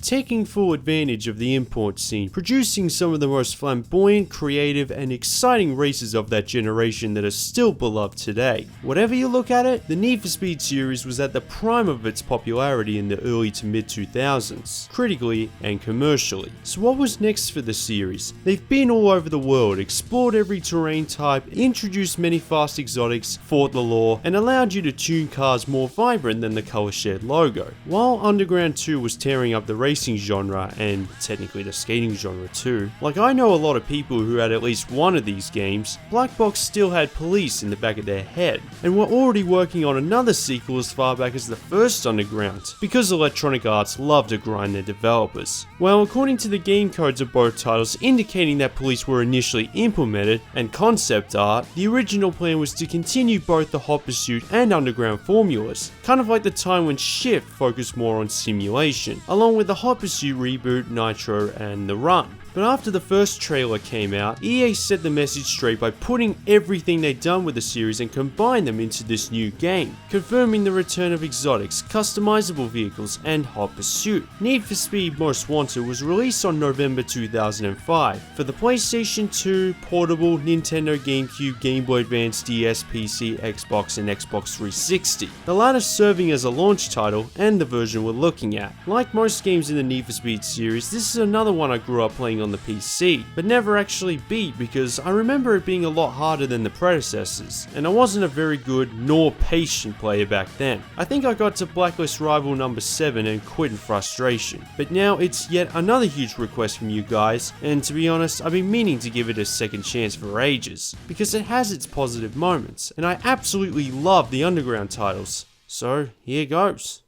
taking full advantage of the import scene, producing some of the most flamboyant, creative, and exciting races of that generation that are still beloved today. Whatever you look at it, the Need for Speed series was at the prime of its popularity in the early to mid 2000s, critically and commercially. So what was next for the series? They've been all over the world, explored every terrain type, introduced many fast exotics, fought the law, and allowed you to tune cars more vibrant than the ColourShed logo. While Underground 2 was tearing up the racing genre, and technically the skating genre too, like I know a lot of people who had at least one of these games, Black Box still had police in the back of their head, and were already working on another sequel as far back as the first Underground, because Electronic Arts love to grind their developers. Well, according to the game codes of both titles indicating that police were initially implemented, and concept art, the original plan was to continue both the Hot Pursuit and Underground formulas, kind of like the time when Shift focused more on simulation, along with the Hot Pursuit reboot, Nitro, and The Run. But after the first trailer came out, EA set the message straight by putting everything they'd done with the series and combined them into this new game, confirming the return of exotics, customizable vehicles, and Hot Pursuit. Need for Speed Most Wanted was released on November 2005 for the PlayStation 2, portable, Nintendo, GameCube, Game Boy Advance, DS, PC, Xbox, and Xbox 360, the latter serving as a launch title and the version we're looking at. Like most games in the Need for Speed series, this is another one I grew up playing on the PC, but never actually beat because I remember it being a lot harder than the predecessors, and I wasn't a very good nor patient player back then. I think I got to Blacklist Rival number 7 and quit in frustration, but now it's yet another huge request from you guys, and to be honest, I've been meaning to give it a second chance for ages, because it has its positive moments, and I absolutely love the Underground titles, so here goes.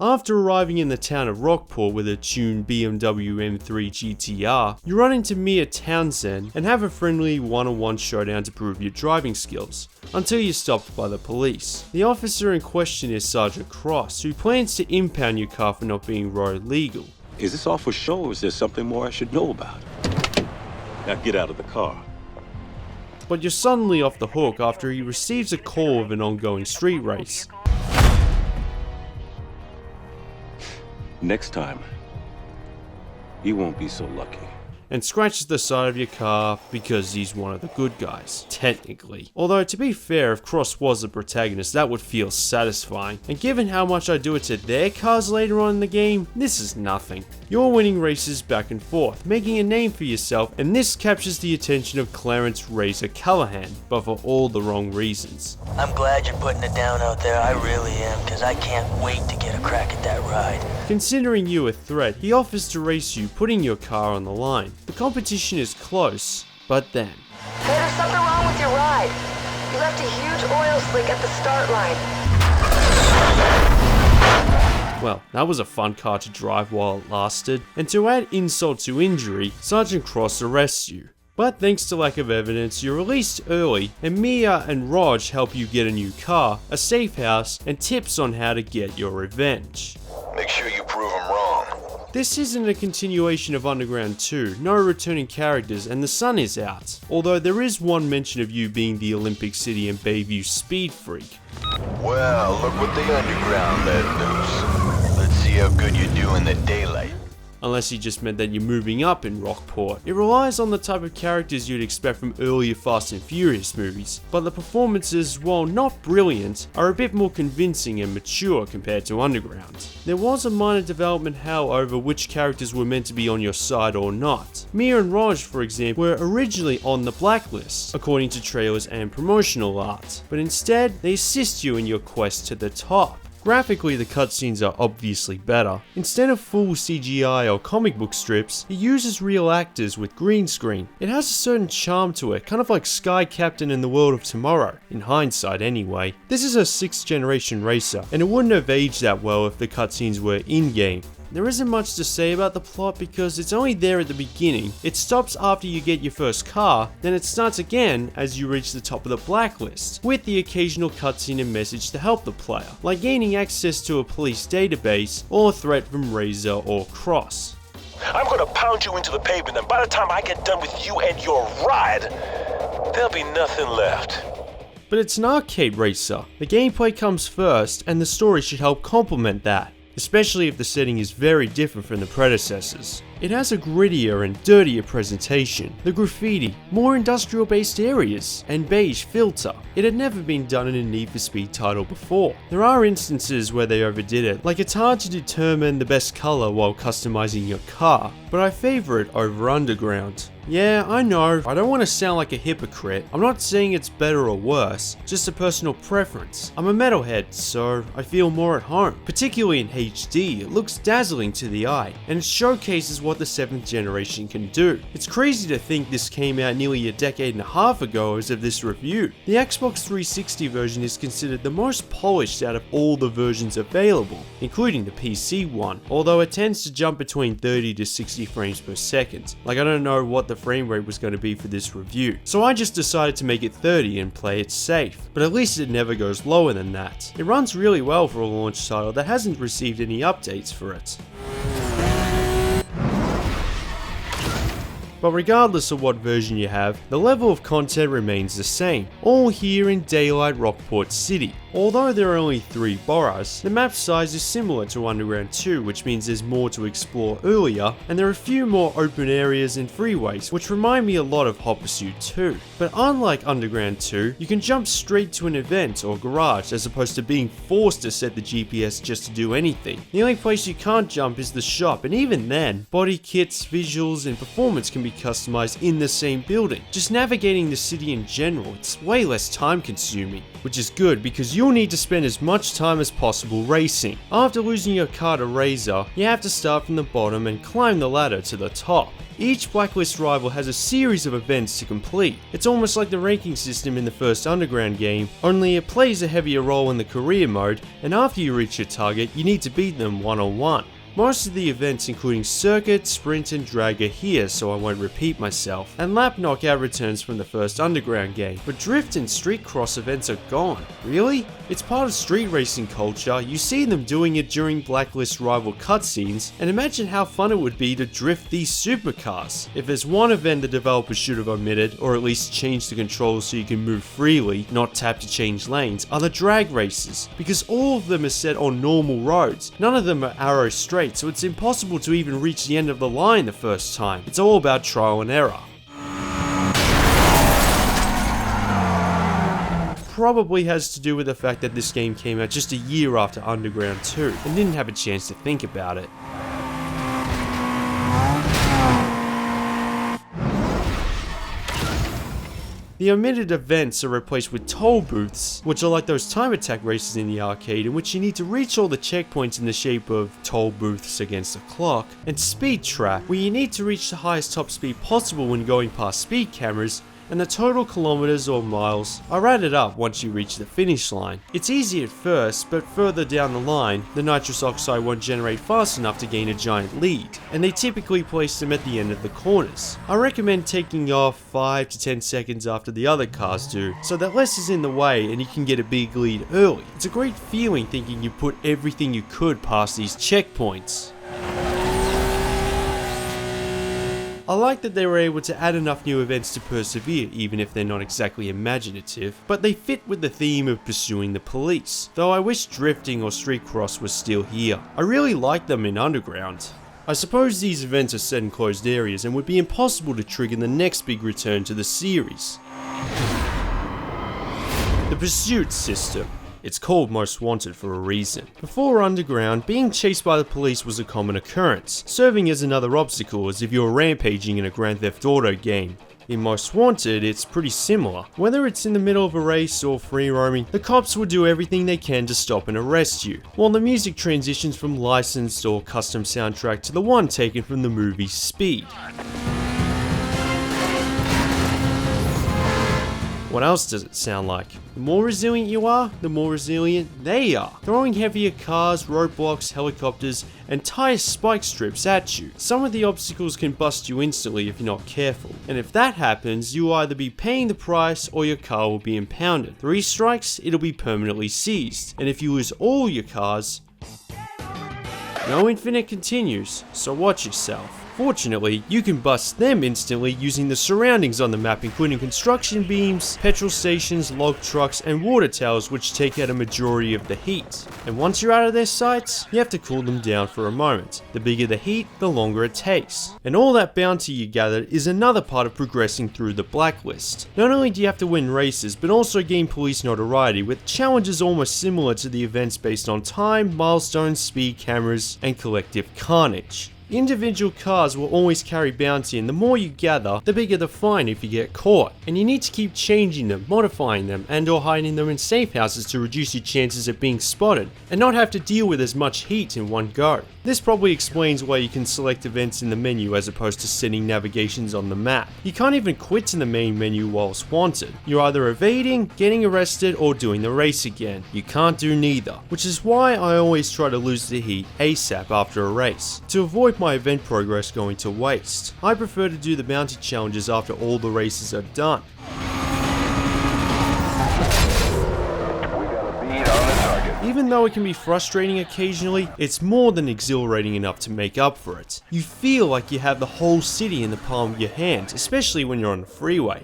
After arriving in the town of Rockport with a tuned BMW M3 GTR, you run into Mia Townsend and have a friendly one-on-one showdown to prove your driving skills, until you're stopped by the police. The officer in question is Sergeant Cross, who plans to impound your car for not being road legal. Is this all for show or is there something more I should know about? Now get out of the car. But you're suddenly off the hook after he receives a call of an ongoing street race. Next time, you won't be so lucky. And scratches the side of your car because he's one of the good guys, technically. Although to be fair, if Cross was the protagonist, that would feel satisfying. And given how much I do it to their cars later on in the game, this is nothing. You're winning races back and forth, making a name for yourself, and this captures the attention of Clarence Razor Callahan, but for all the wrong reasons. I'm glad you're putting it down out there, I really am, because I can't wait to get a crack at that ride. Considering you a threat, he offers to race you, putting your car on the line. The competition is close, but then... Hey, there's something wrong with your ride. You left a huge oil slick at the start line. Well, that was a fun car to drive while it lasted, and to add insult to injury, Sergeant Cross arrests you. But thanks to lack of evidence, you're released early, and Mia and Raj help you get a new car, a safe house, and tips on how to get your revenge. Make sure you prove them wrong. This isn't a continuation of Underground 2, no returning characters, and the sun is out. Although there is one mention of you being the Olympic City and Bayview speed freak. Well, look what the Underground let loose. Let's see how good you do in the daylight. Unless he just meant that you're moving up in Rockport. It relies on the type of characters you'd expect from earlier Fast and Furious movies, but the performances, while not brilliant, are a bit more convincing and mature compared to Underground. There was a minor development, however, which characters were meant to be on your side or not. Mia and Raj, for example, were originally on the blacklist, according to trailers and promotional art, but instead, they assist you in your quest to the top. Graphically, the cutscenes are obviously better. Instead of full CGI or comic book strips, it uses real actors with green screen. It has a certain charm to it, kind of like Sky Captain in the World of Tomorrow, in hindsight anyway. This is a 6th generation racer, and it wouldn't have aged that well if the cutscenes were in-game. There isn't much to say about the plot because it's only there at the beginning. It stops after you get your first car, then it starts again as you reach the top of the blacklist, with the occasional cutscene and message to help the player, like gaining access to a police database or a threat from Razor or Cross. I'm gonna pound you into the pavement, and by the time I get done with you and your ride, there'll be nothing left. But it's an arcade racer. The gameplay comes first, and the story should help complement that. especially if the setting is very different from the predecessors. It has a grittier and dirtier presentation, the graffiti, more industrial based areas, and beige filter. It had never been done in a Need for Speed title before. There are instances where they overdid it, like it's hard to determine the best color while customizing your car, but I favor it over Underground. Yeah, I know, I don't want to sound like a hypocrite. I'm not saying it's better or worse, just a personal preference. I'm a metalhead, so I feel more at home. Particularly in HD, it looks dazzling to the eye, and it showcases what the 7th generation can do. It's crazy to think this came out nearly a decade and a half ago as of this review. The Xbox 360 version is considered the most polished out of all the versions available, including the PC one, although it tends to jump between 30 to 60 frames per second. Like, I don't know what the frame rate was going to be for this review, so I just decided to make it 30 and play it safe, but at least it never goes lower than that. It runs really well for a launch title that hasn't received any updates for it. But regardless of what version you have, the level of content remains the same, all here in Daylight Rockport City. Although there are only 3 boroughs, the map size is similar to Underground 2, which means there's more to explore earlier, and there are a few more open areas and freeways, which remind me a lot of Hot Pursuit 2. But unlike Underground 2, you can jump straight to an event or garage as opposed to being forced to set the GPS just to do anything. The only place you can't jump is the shop, and even then, body kits, visuals, and performance can be customized in the same building. Just navigating the city in general, it's way less time consuming, which is good because you'll need to spend as much time as possible racing. After losing your car to Razor, you have to start from the bottom and climb the ladder to the top. Each Blacklist rival has a series of events to complete. It's almost like the ranking system in the first Underground game, only it plays a heavier role in the career mode, and after you reach your target, you need to beat them one-on-one. Most of the events including Circuit, Sprint and Drag are here, so I won't repeat myself, and Lap Knockout returns from the first Underground game, but Drift and Street Cross events are gone. Really? It's part of street racing culture, you see them doing it during Blacklist rival cutscenes, and imagine how fun it would be to drift these supercars. If there's one event the developers should have omitted, or at least changed the controls so you can move freely, not tap to change lanes, are the drag races, because all of them are set on normal roads, none of them are arrow straight, so it's impossible to even reach the end of the line the first time. It's all about trial and error. Probably has to do with the fact that this game came out just a year after Underground 2 and didn't have a chance to think about it. The omitted events are replaced with toll booths, which are like those time attack races in the arcade in which you need to reach all the checkpoints in the shape of toll booths against a clock, and Speed Trap, where you need to reach the highest top speed possible when going past speed cameras, and the total kilometers or miles are added up once you reach the finish line. It's easy at first, but further down the line, the nitrous oxide won't generate fast enough to gain a giant lead, and they typically place them at the end of the corners. I recommend taking off 5 to 10 seconds after the other cars do, so that less is in the way and you can get a big lead early. It's a great feeling thinking you put everything you could past these checkpoints. I like that they were able to add enough new events to persevere, even if they're not exactly imaginative, but they fit with the theme of pursuing the police, though I wish drifting or street cross was still here. I really like them in Underground. I suppose these events are set in closed areas and would be impossible to trigger the next big return to the series. The pursuit system. It's called Most Wanted for a reason. Before Underground, being chased by the police was a common occurrence, serving as another obstacle as if you were rampaging in a Grand Theft Auto game. In Most Wanted, it's pretty similar. Whether it's in the middle of a race or free roaming, the cops will do everything they can to stop and arrest you, while the music transitions from licensed or custom soundtrack to the one taken from the movie Speed. What else does it sound like? The more resilient you are, the more resilient they are, throwing heavier cars, roadblocks, helicopters, and tire spike strips at you. Some of the obstacles can bust you instantly if you're not careful, and if that happens, you'll either be paying the price or your car will be impounded. 3 strikes, it'll be permanently seized, and if you lose all your cars, no infinite continues, so watch yourself. Fortunately, you can bust them instantly using the surroundings on the map, including construction beams, petrol stations, log trucks, and water towers, which take out a majority of the heat. And once you're out of their sights, you have to cool them down for a moment. The bigger the heat, the longer it takes. And all that bounty you gathered is another part of progressing through the blacklist. Not only do you have to win races, but also gain police notoriety with challenges almost similar to the events based on time, milestones, speed cameras, and collective carnage. Individual cars will always carry bounty, and the more you gather, the bigger the fine if you get caught. And you need to keep changing them, modifying them, and or hiding them in safe houses to reduce your chances of being spotted, and not have to deal with as much heat in one go. This probably explains why you can select events in the menu as opposed to setting navigations on the map. You can't even quit in the main menu whilst wanted. You're either evading, getting arrested, or doing the race again. You can't do neither, which is why I always try to lose the heat ASAP after a race, to avoid my event progress going to waste. I prefer to do the bounty challenges after all the races are done. Even though it can be frustrating occasionally, it's more than exhilarating enough to make up for it. You feel like you have the whole city in the palm of your hand, especially when you're on the freeway.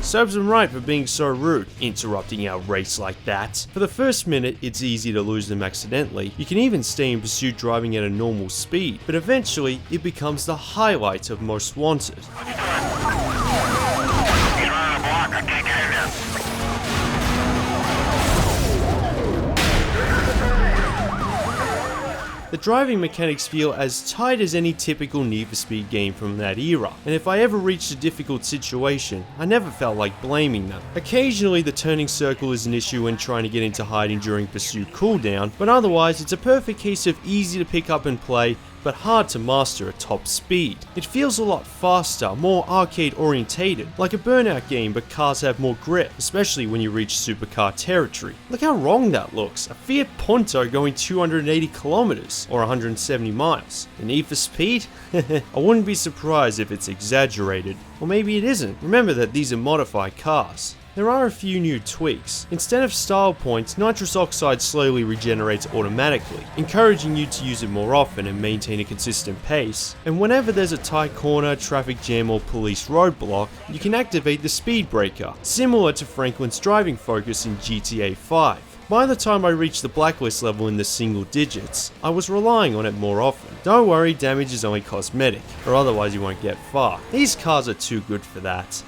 Serves them right for being so rude, interrupting our race like that. For the first minute, it's easy to lose them accidentally. You can even stay in pursuit driving at a normal speed, but eventually it becomes the highlight of Most Wanted. The driving mechanics feel as tight as any typical Need for Speed game from that era, and if I ever reached a difficult situation, I never felt like blaming them. Occasionally the turning circle is an issue when trying to get into hiding during pursuit cooldown, but otherwise it's a perfect case of easy to pick up and play, but hard to master at top speed. It feels a lot faster, more arcade orientated, like a Burnout game, but cars have more grip, especially when you reach supercar territory. Look how wrong that looks, a Fiat Punto going 280 kilometers, or 170 miles. The Need for Speed? I wouldn't be surprised if it's exaggerated, or maybe it isn't. Remember that these are modified cars. There are a few new tweaks. Instead of style points, nitrous oxide slowly regenerates automatically, encouraging you to use it more often and maintain a consistent pace. And whenever there's a tight corner, traffic jam or police roadblock, you can activate the speed breaker, similar to Franklin's driving focus in GTA 5. By the time I reached the blacklist level in the single digits, I was relying on it more often. Don't worry, damage is only cosmetic, or otherwise you won't get far. These cars are too good for that.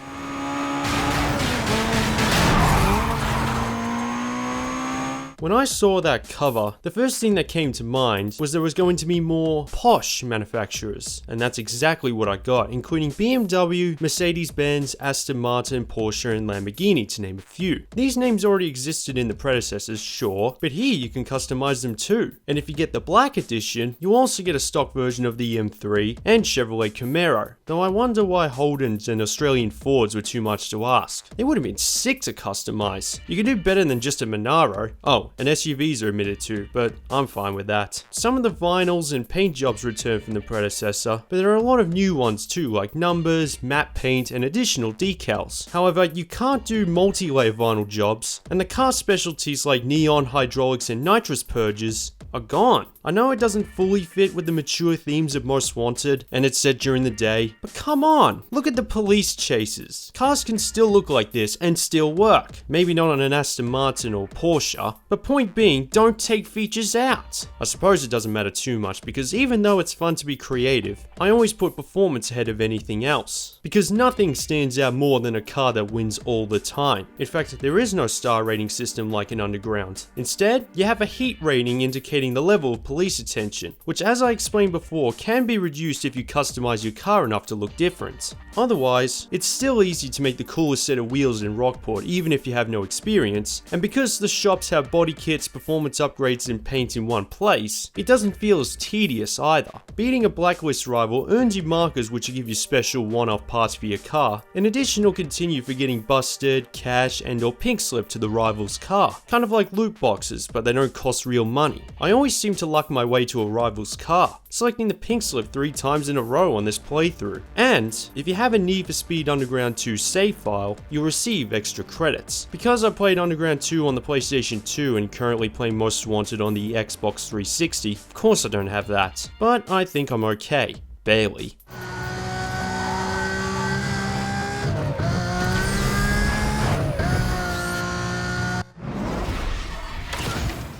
When I saw that cover, the first thing that came to mind was there was going to be more posh manufacturers, and that's exactly what I got, including BMW, Mercedes-Benz, Aston Martin, Porsche, and Lamborghini, to name a few. These names already existed in the predecessors, sure, but here you can customize them too. And if you get the Black Edition, you also get a stock version of the M3 and Chevrolet Camaro, though I wonder why Holdens and Australian Fords were too much to ask. They would have been sick to customize. You can do better than just a Monaro. Oh, and SUVs are omitted too, but I'm fine with that. Some of the vinyls and paint jobs returned from the predecessor, but there are a lot of new ones too, like numbers, matte paint, and additional decals. However, you can't do multi-layer vinyl jobs, and the car specialties like neon, hydraulics, and nitrous purges are gone. I know it doesn't fully fit with the mature themes of Most Wanted, and it's set during the day, but come on, look at the police chases. Cars can still look like this and still work. Maybe not on an Aston Martin or Porsche, but point being, don't take features out. I suppose it doesn't matter too much, because even though it's fun to be creative, I always put performance ahead of anything else. Because nothing stands out more than a car that wins all the time. In fact, there is no star rating system like in Underground. Instead, you have a heat rating indicating the level of police attention, which, as I explained before, can be reduced if you customize your car enough to look different. Otherwise, it's still easy to make the coolest set of wheels in Rockport even if you have no experience, and because the shops have body kits, performance upgrades, and paint in one place, it doesn't feel as tedious either. Beating a blacklist rival earns you markers which will give you special one-off parts for your car. In addition, will continue for getting busted, cash, and or pink slip to the rival's car. Kind of like loot boxes, but they don't cost real money. I always seem to luck luck my way to a rival's car, selecting the pink slip 3 times in a row on this playthrough. And if you have a Need for Speed Underground 2 save file, you'll receive extra credits. Because I played Underground 2 on the PlayStation 2 and currently playing Most Wanted on the Xbox 360, of course I don't have that, but I think I'm okay. Barely.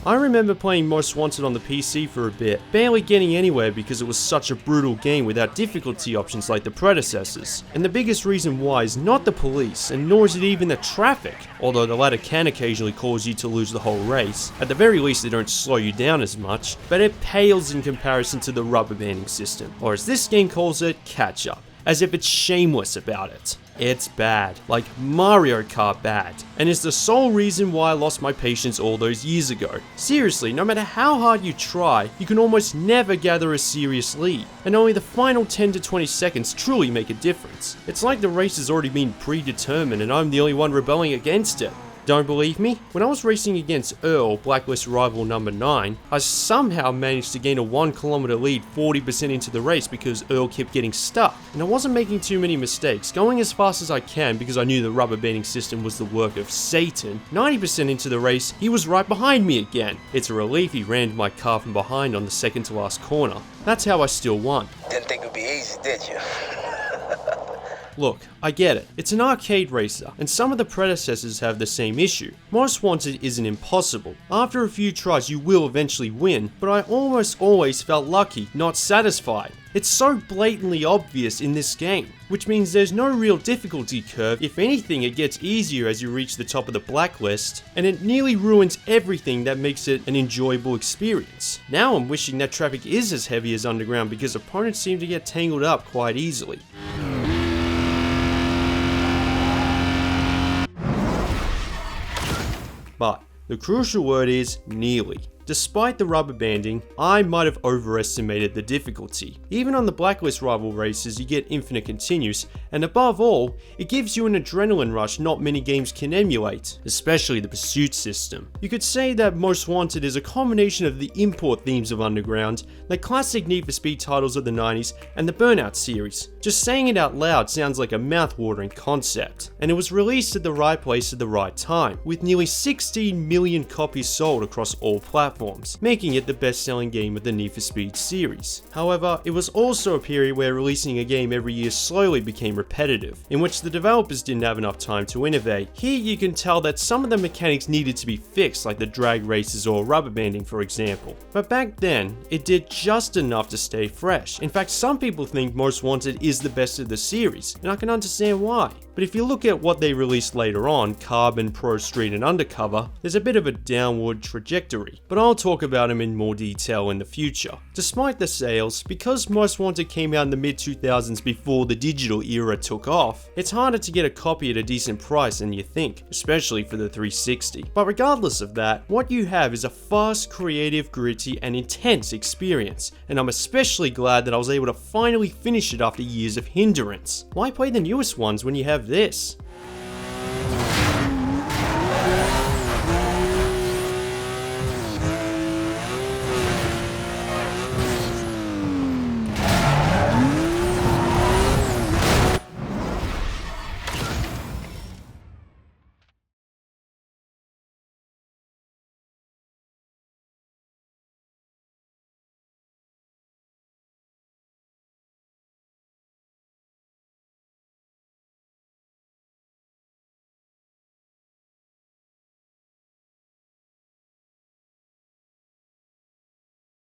I remember playing Most Wanted on the PC for a bit, barely getting anywhere because it was such a brutal game without difficulty options like the predecessors. And the biggest reason why is not the police, and nor is it even the traffic, although the latter can occasionally cause you to lose the whole race. At the very least they don't slow you down as much, but it pales in comparison to the rubber banding system, or as this game calls it, catch up, as if it's shameless about it. It's bad, like Mario Kart bad, and is the sole reason why I lost my patience all those years ago. Seriously, no matter how hard you try, you can almost never gather a serious lead, and only the final 10 to 20 seconds truly make a difference. It's like the race has already been predetermined and I'm the only one rebelling against it. Don't believe me? When I was racing against Earl, Blacklist rival number 9, I somehow managed to gain a 1 kilometer lead 40% into the race because Earl kept getting stuck. And I wasn't making too many mistakes, going as fast as I can because I knew the rubber banding system was the work of Satan. 90% into the race, he was right behind me again. It's a relief he rammed my car from behind on the second to last corner. That's how I still won. Didn't think it'd be easy, did you? Look, I get it. It's an arcade racer, and some of the predecessors have the same issue. Most Wanted isn't impossible. After a few tries you will eventually win, but I almost always felt lucky, not satisfied. It's so blatantly obvious in this game, which means there's no real difficulty curve. If anything, it gets easier as you reach the top of the blacklist, and it nearly ruins everything that makes it an enjoyable experience. Now I'm wishing that traffic is as heavy as Underground because opponents seem to get tangled up quite easily. But the crucial word is nearly. Despite the rubber banding, I might have overestimated the difficulty. Even on the Blacklist rival races you get infinite continues, and above all, it gives you an adrenaline rush not many games can emulate, especially the pursuit system. You could say that Most Wanted is a combination of the import themes of Underground, the classic Need for Speed titles of the 90s, and the Burnout series. Just saying it out loud sounds like a mouth-watering concept, and it was released at the right place at the right time, with nearly 16 million copies sold across all platforms, making it the best-selling game of the Need for Speed series. However, it was also a period where releasing a game every year slowly became repetitive, in which the developers didn't have enough time to innovate. Here you can tell that some of the mechanics needed to be fixed, like the drag races or rubber banding for example. But back then, it did just enough to stay fresh. In fact, some people think Most Wanted is the best of the series, and I can understand why. But if you look at what they released later on, Carbon, Pro Street and Undercover, there's a bit of a downward trajectory, but I'll talk about them in more detail in the future. Despite the sales, because Most Wanted came out in the mid-2000s before the digital era took off, it's harder to get a copy at a decent price than you think, especially for the 360. But regardless of that, what you have is a fast, creative, gritty and intense experience, and I'm especially glad that I was able to finally finish it after years of hindrance. Why play the newest ones when you have this?